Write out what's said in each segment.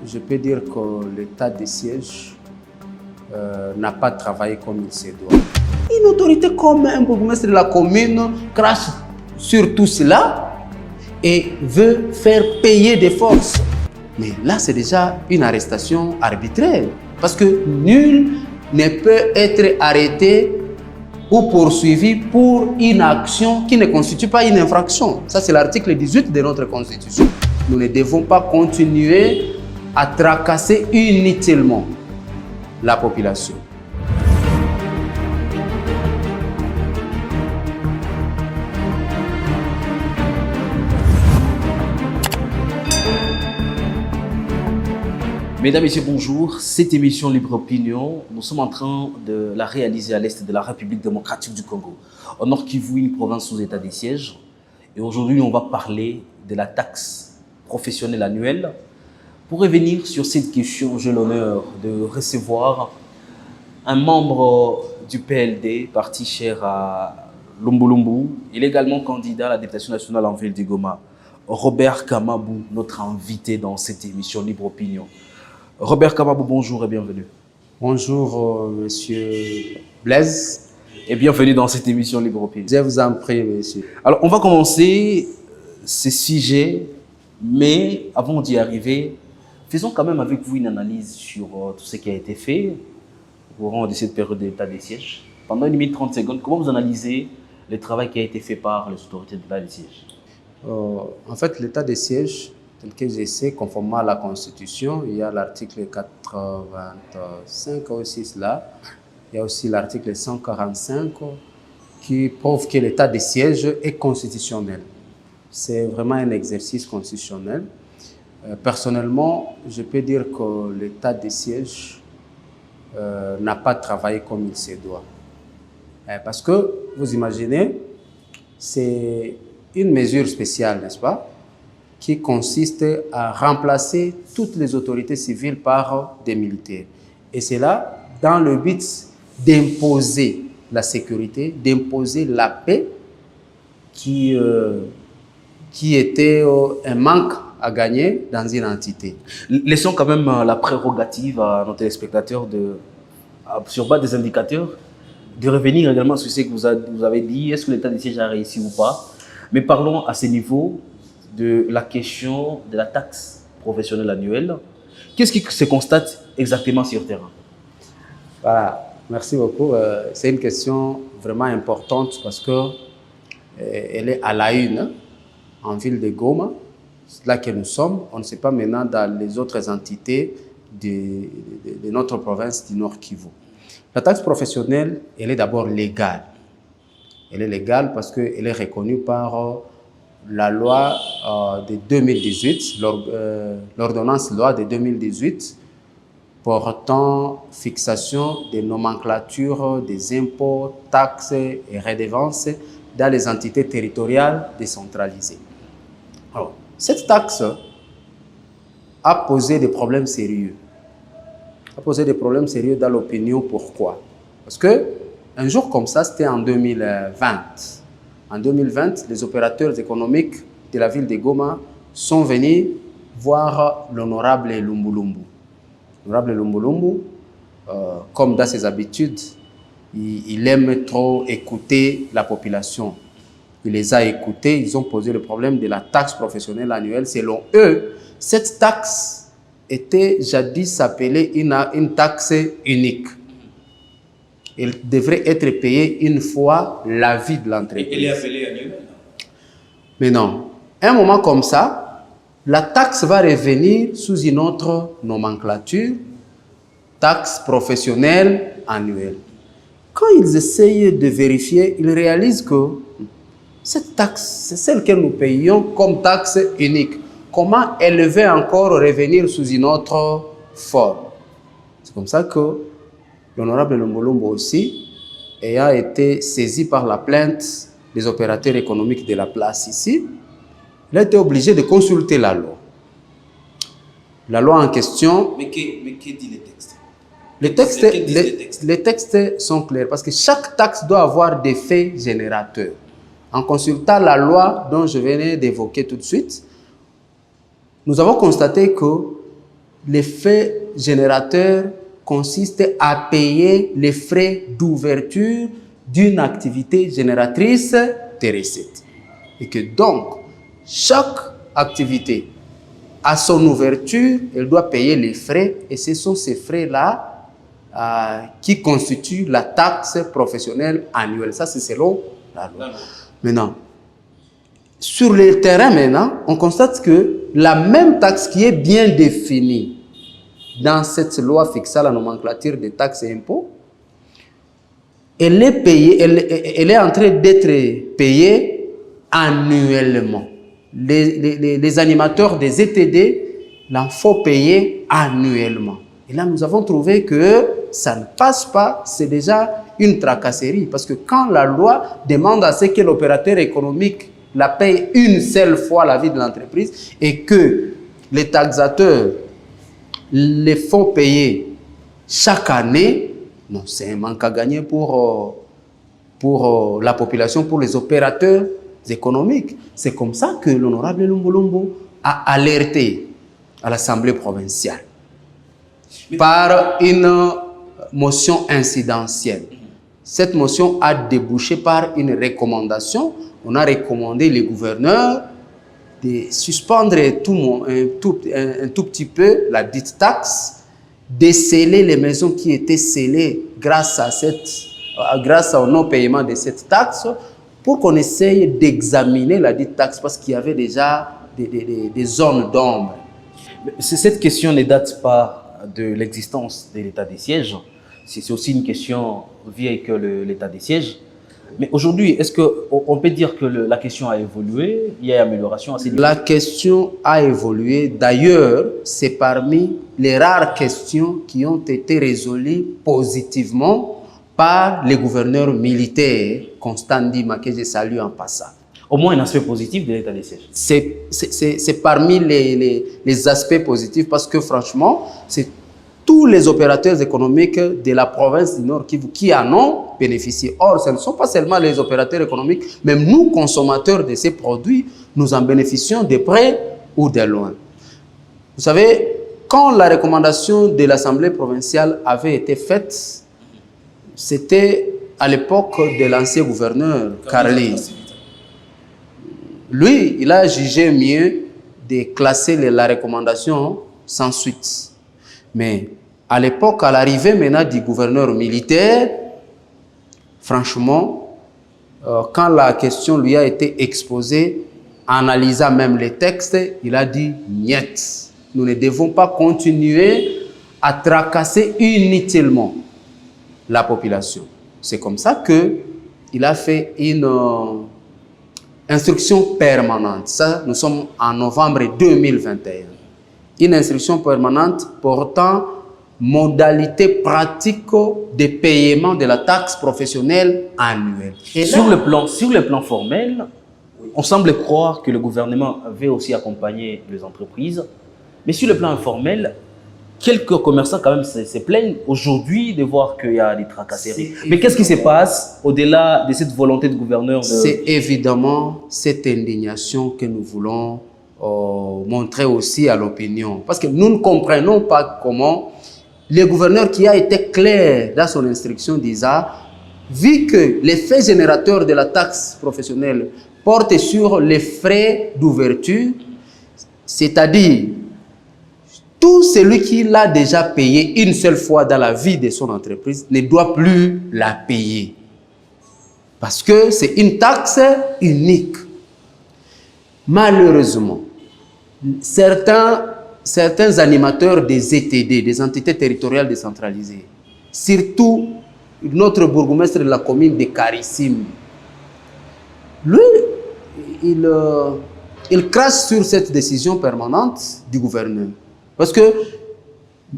je peux dire que l'état de siège n'a pas travaillé comme il se doit. Une autorité comme un bourgmestre de la commune crache sur tout cela et veut faire payer des forces. Mais là, c'est déjà une arrestation arbitraire parce que nul ne peut être arrêté ou poursuivi pour une action qui ne constitue pas une infraction. Ça, c'est l'article 18 de notre Constitution. Nous ne devons pas continuer à tracasser inutilement la population. Mesdames, Messieurs, bonjour. Cette émission Libre Opinion, nous sommes en train de la réaliser à l'est de la République démocratique du Congo, au Nord Kivu, une province sous état de siège. Et aujourd'hui, on va parler de la taxe professionnelle annuelle. Pour revenir sur cette question, j'ai l'honneur de recevoir un membre du PLD, parti cher à Lumbu. Il est également candidat à la députation nationale en ville de Goma. Robert Kamabou, notre invité dans cette émission Libre Opinion. Robert Kamabou, bonjour et bienvenue. Bonjour, monsieur Blaise. Et bienvenue dans cette émission Libre Opinion. Je vous en prie, monsieur. Alors, on va commencer ce sujet, mais avant d'y arriver, faisons quand même avec vous une analyse sur tout ce qui a été fait au courant de cette période d'état de siège. Pendant une minute 30 secondes, comment vous analysez le travail qui a été fait par les autorités de l'état de siège? En fait, l'état de siège, tel que je sais, conformément à la Constitution, il y a l'article 85 aussi là. Il y a aussi l'article 145 qui prouve que l'état de siège est constitutionnel. C'est vraiment un exercice constitutionnel. Personnellement, je peux dire que l'état de siège n'a pas travaillé comme il se doit. Parce que, vous imaginez, c'est une mesure spéciale, n'est-ce pas, qui consiste à remplacer toutes les autorités civiles par des militaires. Et c'est là dans le but d'imposer la sécurité, d'imposer la paix qui était un manque à gagner dans une entité. Laissons quand même la prérogative à nos téléspectateurs, sur base des indicateurs, de revenir également sur ce que vous avez dit. Est-ce que l'état de siège a réussi ou pas? Mais parlons à ce niveau de la question de la taxe professionnelle annuelle. Qu'est-ce qui se constate exactement sur le terrain? Voilà, merci beaucoup. C'est une question vraiment importante parce que elle est à la une en ville de Goma. C'est là que nous sommes. On ne sait pas maintenant dans les autres entités de notre province du Nord Kivu. La taxe professionnelle, elle est d'abord légale. Elle est légale parce qu'elle est reconnue par la loi de 2018, l'ordonnance loi de 2018 portant fixation des nomenclatures des impôts, taxes et redevances dans les entités territoriales décentralisées. Alors, cette taxe a posé des problèmes sérieux. A posé des problèmes sérieux dans l'opinion. Pourquoi? Parce que un jour comme ça, c'était en 2020. En 2020, les opérateurs économiques de la ville de Goma sont venus voir l'honorable Lumbu. L'honorable Lumbu, comme dans ses habitudes, il aime trop écouter la population. Il les a écoutés, ils ont posé le problème de la taxe professionnelle annuelle. Selon eux, cette taxe était jadis appelée une taxe unique. Elle devrait être payée une fois la vie de l'entreprise. Elle est appelée annuelle? Mais non. À un moment comme ça, la taxe va revenir sous une autre nomenclature, taxe professionnelle annuelle. Quand ils essayent de vérifier, ils réalisent que cette taxe, c'est celle que nous payons comme taxe unique. Comment elle va encore revenir sous une autre forme? C'est comme ça que l'honorable Lumbu aussi, ayant été saisi par la plainte des opérateurs économiques de la place ici, il a été obligé de consulter la loi. La loi en question... Mais que dit les textes? Les textes sont clairs parce que chaque taxe doit avoir des faits générateurs. En consultant la loi dont je venais d'évoquer tout de suite, nous avons constaté que l'effet générateur consiste à payer les frais d'ouverture d'une activité génératrice de recettes. Et que donc, chaque activité, à son ouverture, elle doit payer les frais, et ce sont ces frais-là qui constituent la taxe professionnelle annuelle. Ça, c'est selon la loi. Maintenant, sur le terrain, maintenant, on constate que la même taxe qui est bien définie dans cette loi fixant la nomenclature des taxes et impôts, elle est payée, elle est en train d'être payée annuellement. Les animateurs des ETD l'en faut payer annuellement. Et là, nous avons trouvé que ça ne passe pas, c'est déjà une tracasserie. Parce que quand la loi demande à ce que l'opérateur économique la paye une seule fois la vie de l'entreprise et que les taxateurs les font payer chaque année, non, c'est un manque à gagner pour la population, pour les opérateurs économiques. C'est comme ça que l'honorable Lumbo Lumbo a alerté à l'Assemblée provinciale par une motion incidentielle. Cette motion a débouché par une recommandation. On a recommandé les gouverneurs de suspendre un tout petit peu la dite taxe, de sceller les maisons qui étaient scellées grâce au non-paiement de cette taxe, pour qu'on essaye d'examiner la dite taxe, parce qu'il y avait déjà des zones d'ombre. Cette question ne date pas de l'existence de l'état des sièges. C'est aussi une question vieille que l'état des sièges. Mais aujourd'hui, est-ce qu'on peut dire que la question a évolué? Il y a une amélioration assez difficile. La question a évolué. D'ailleurs, c'est parmi les rares questions qui ont été résolues positivement par les gouverneurs militaires, Constant Ndima, que je salue en passant. Au moins un aspect positif de l'état des sièges. C'est parmi les aspects positifs, parce que franchement, c'est tous les opérateurs économiques de la province du Nord Kivu qui en ont bénéficié. Or, ce ne sont pas seulement les opérateurs économiques, même nous, consommateurs de ces produits, nous en bénéficions de près ou de loin. Vous savez, quand la recommandation de l'Assemblée provinciale avait été faite, c'était à l'époque de l'ancien gouverneur Carly. Lui, il a jugé mieux de classer la recommandation sans suite. Mais à l'époque, à l'arrivée maintenant du gouverneur militaire, franchement, quand la question lui a été exposée, analysant même les textes, il a dit « niet ». Nous ne devons pas continuer à tracasser inutilement la population. C'est comme ça qu'il a fait une instruction permanente. Ça, nous sommes en novembre 2021. Une instruction permanente portant modalité pratique de paiement de la taxe professionnelle annuelle. Et sur le plan formel, on semble croire que le gouvernement avait aussi accompagné les entreprises. Mais sur le plan informel, quelques commerçants quand même se plaignent aujourd'hui de voir qu'il y a des tracasseries. Mais qu'est-ce qui se passe au-delà de cette volonté du gouverneur C'est évidemment cette indignation que nous voulons montrer aussi à l'opinion. Parce que nous ne comprenons pas comment le gouverneur, qui a été clair dans son instruction d'ISA, vu que l'effet générateur de la taxe professionnelle porte sur les frais d'ouverture, c'est-à-dire tout celui qui l'a déjà payé une seule fois dans la vie de son entreprise ne doit plus la payer. Parce que c'est une taxe unique. Malheureusement, certains animateurs des ETD, des entités territoriales décentralisées, surtout notre bourgmestre de la commune de Karissim, lui, il crache sur cette décision permanente du gouverneur. Parce que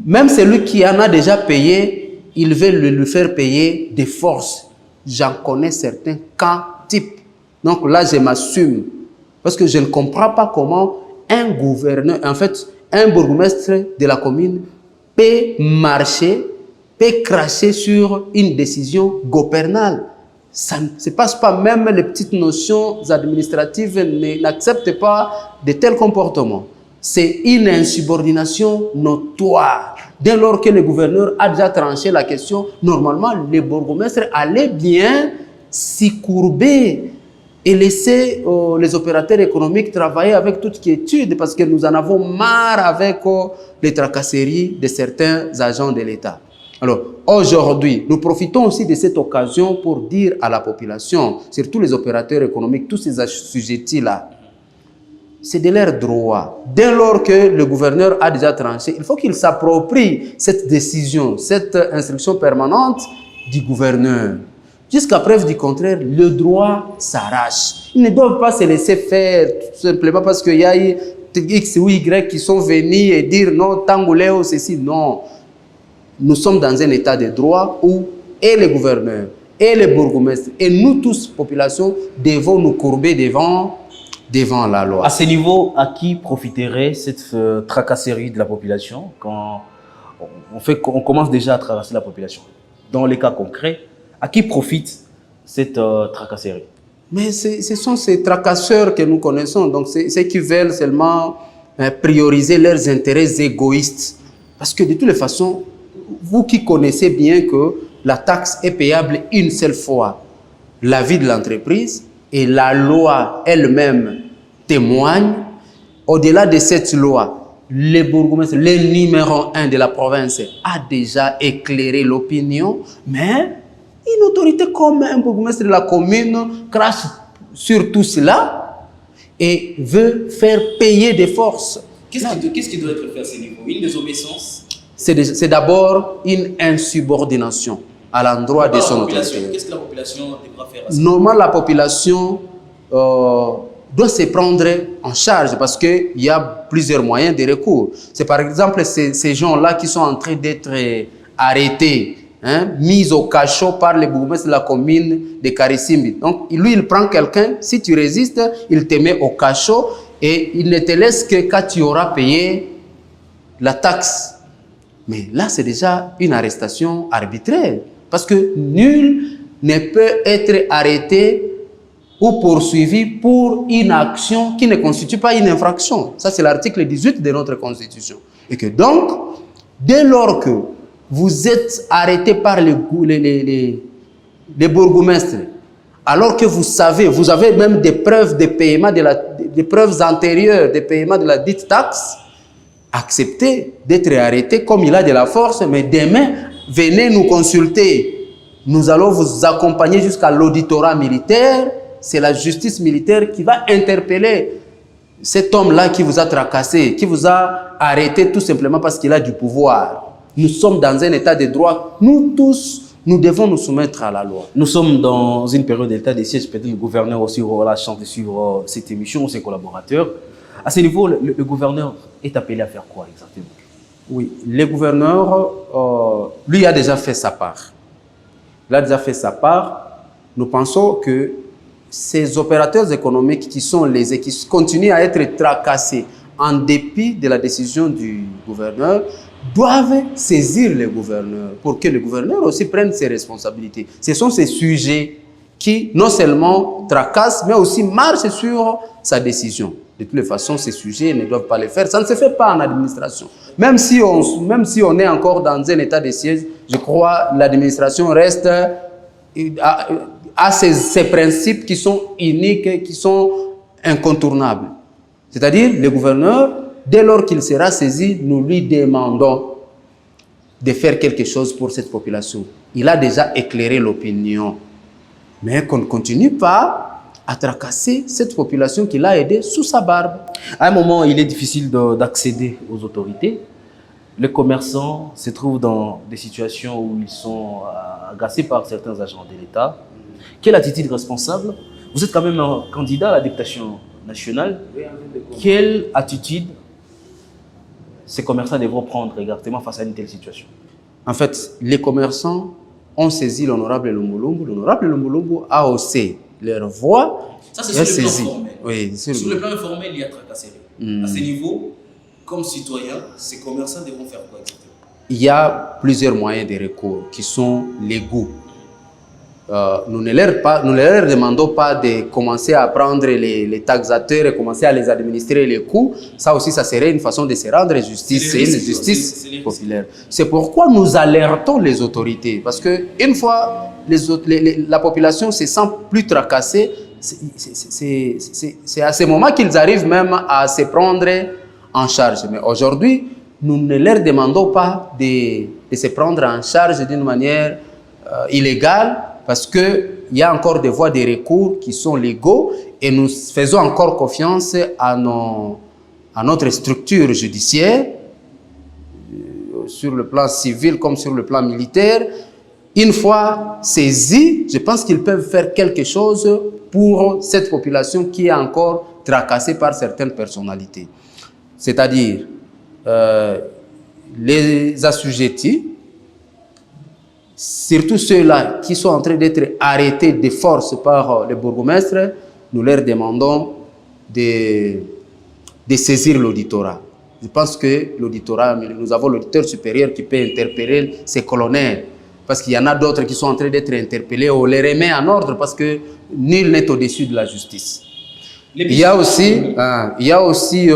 même celui qui en a déjà payé, il veut le faire payer de force. J'en connais certains cas types. Donc là, je m'assume. Parce que je ne comprends pas comment un gouverneur, en fait, un bourgmestre de la commune peut marcher, peut cracher sur une décision gouvernale. Ça ne se passe pas, même les petites notions administratives n'acceptent pas de tels comportements. c'est une insubordination notoire. Dès lors que le gouverneur a déjà tranché la question, normalement, les bourgmestres allaient bien s'y courber et laisser les opérateurs économiques travailler avec toute quiétude, parce que nous en avons marre avec les tracasseries de certains agents de l'État. Alors, aujourd'hui, nous profitons aussi de cette occasion pour dire à la population, surtout les opérateurs économiques, tous ces assujettis-là, c'est de leur droit. Dès lors que le gouverneur a déjà tranché, il faut qu'il s'approprie cette décision, cette instruction permanente du gouverneur. Jusqu'à preuve du contraire, le droit s'arrache. Ils ne doivent pas se laisser faire tout simplement parce qu'il y a eu X ou Y qui sont venus et dire non, Tangouleo, ceci, non. Nous sommes dans un état de droit où et les gouverneurs, et les bourgmestres, et nous tous, population, devons nous courber devant la loi. À ce niveau, à qui profiterait cette tracasserie de la population quand on commence déjà à tracasser la population? Dans les cas concrets, à qui profite cette tracasserie? Mais ce sont ces tracasseurs que nous connaissons, donc ceux qui veulent seulement prioriser leurs intérêts égoïstes. Parce que de toutes les façons, vous qui connaissez bien que la taxe est payable une seule fois, la vie de l'entreprise et la loi elle-même témoigne, au-delà de cette loi, le bourgmestre, le numéro 1 de la province, a déjà éclairé l'opinion, mais une autorité comme un bourgmestre de la commune crache sur tout cela et veut faire payer des forces. Qu'est-ce qui doit être fait à ce niveau? Une désobéissance? C'est d'abord une insubordination à l'endroit de son autorité. Qu'est-ce que la population devra faire à ce niveau? Normalement, la population doit se prendre en charge parce qu'il y a plusieurs moyens de recours. C'est par exemple ces gens-là qui sont en train d'être arrêtés, mis au cachot par le bourgmestre de la commune de Karisimbi. Donc, lui, il prend quelqu'un, si tu résistes, il te met au cachot et il ne te laisse que quand tu auras payé la taxe. Mais là, c'est déjà une arrestation arbitraire parce que nul ne peut être arrêté ou poursuivi pour une action qui ne constitue pas une infraction. Ça, c'est l'article 18 de notre Constitution. Et que donc, dès lors que vous êtes arrêté par les bourgmestres, alors que vous savez, vous avez même des preuves de paiement, des preuves antérieures de paiement de la dite taxe, acceptez d'être arrêté comme il a de la force, mais demain, venez nous consulter. Nous allons vous accompagner jusqu'à l'auditorat militaire. C'est la justice militaire qui va interpeller cet homme-là qui vous a tracassé, qui vous a arrêté tout simplement parce qu'il a du pouvoir. Nous sommes dans un état de droit. Nous tous, nous devons nous soumettre à la loi. Nous sommes dans une période d'état de siège. Peut-être le gouverneur aussi aura la chance de suivre cette émission, ses collaborateurs. À ce niveau, le gouverneur est appelé à faire quoi exactement? Oui, le gouverneur, lui, a déjà fait sa part. Il a déjà fait sa part. Nous pensons que ces opérateurs économiques qui continuent à être tracassés en dépit de la décision du gouverneur doivent saisir le gouverneur pour que le gouverneur aussi prenne ses responsabilités. Ce sont ces sujets qui non seulement tracassent mais aussi marchent sur sa décision. De toutes les façons, ces sujets ne doivent pas le faire. Ça ne se fait pas en administration. Même si on est encore dans un état de siège, je crois que l'administration reste à ces principes qui sont uniques, qui sont incontournables. C'est-à-dire, le gouverneur, dès lors qu'il sera saisi, nous lui demandons de faire quelque chose pour cette population. Il a déjà éclairé l'opinion. Mais qu'on ne continue pas à tracasser cette population qu'il a aidée sous sa barbe. À un moment, il est difficile d'accéder aux autorités. Les commerçants se trouvent dans des situations où ils sont agacés par certains agents de l'État. Quelle attitude responsable? Vous êtes quand même un candidat à la députation nationale. Quelle attitude ces commerçants devront prendre exactement face à une telle situation? En fait, les commerçants ont saisi l'honorable Lumbulumbu. L'honorable Lumbulumbu a haussé leur voix. Ça, c'est sur le plan formel. Oui, sur le plan informel, il y a tracasserie. À ce niveau, comme citoyen, ces commerçants devront faire quoi exactement? Il y a plusieurs moyens de recours qui sont légaux. nous ne leur demandons pas de commencer à prendre les taxateurs et commencer à les administrer les coûts. Ça aussi, ça serait une façon de se rendre justice. C'est une justice populaire. C'est pourquoi nous alertons les autorités. Parce qu'une fois la population se sent plus tracassée, c'est à ce moment qu'ils arrivent même à se prendre en charge. Mais aujourd'hui, nous ne leur demandons pas de se prendre en charge d'une manière illégale, parce qu'il y a encore des voies de recours qui sont légaux et nous faisons encore confiance à notre structure judiciaire, sur le plan civil comme sur le plan militaire. Une fois saisis, je pense qu'ils peuvent faire quelque chose pour cette population qui est encore tracassée par certaines personnalités. C'est-à-dire les assujettis, surtout ceux-là qui sont en train d'être arrêtés de force par les bourgmestres, nous leur demandons de saisir l'auditorat. Je pense que l'auditorat, nous avons l'auditeur supérieur qui peut interpeller ces colonels, parce qu'il y en a d'autres qui sont en train d'être interpellés. On les remet en ordre parce que nul n'est au-dessus de la justice. Il y a aussi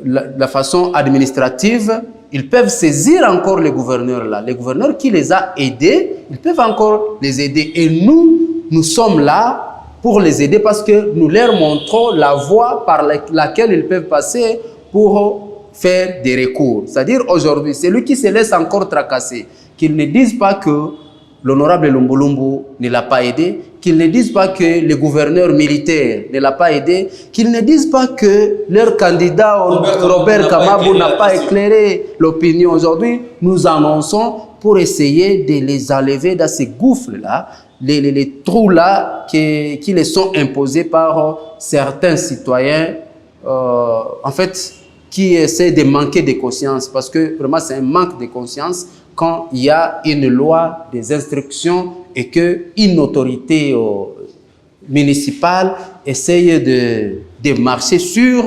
la façon administrative. Ils peuvent saisir encore les gouverneurs là. Les gouverneurs qui les a aidés, ils peuvent encore les aider. Et nous sommes là pour les aider parce que nous leur montrons la voie par laquelle ils peuvent passer pour faire des recours. C'est-à-dire aujourd'hui, celui qui se laisse encore tracasser, qu'ils ne disent pas que l'honorable Lumbu Lumbu ne l'a pas aidé, qu'ils ne disent pas que le gouverneur militaire ne l'a pas aidé, qu'ils ne disent pas que leur candidat Robert Kamabou n'a pas éclairé l'opinion. Aujourd'hui, nous annonçons pour essayer de les enlever dans ces gouffres-là, les trous-là qui les sont imposés par certains citoyens, en fait, qui essaient de manquer de conscience, parce que vraiment c'est un manque de conscience quand il y a une loi, des instructions et qu'une autorité municipale essaye de marcher sur...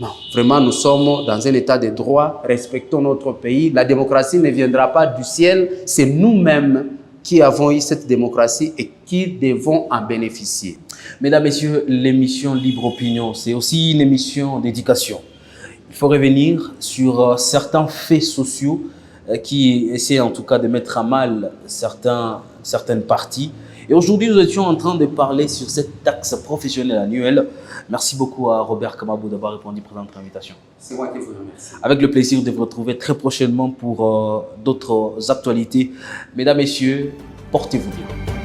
Non, vraiment nous sommes dans un état de droit, respectons notre pays. La démocratie ne viendra pas du ciel, c'est nous-mêmes qui avons eu cette démocratie et qui devons en bénéficier. Mesdames, Messieurs, l'émission Libre Opinion, c'est aussi une émission d'éducation. Il faut revenir sur certains faits sociaux qui essaient en tout cas de mettre à mal certaines parties. Et aujourd'hui, nous étions en train de parler sur cette taxe professionnelle annuelle. Merci beaucoup à Robert Kamabou d'avoir répondu à notre invitation. C'est moi qui vous remercie. Avec le plaisir de vous retrouver très prochainement pour d'autres actualités. Mesdames, Messieurs, portez-vous bien.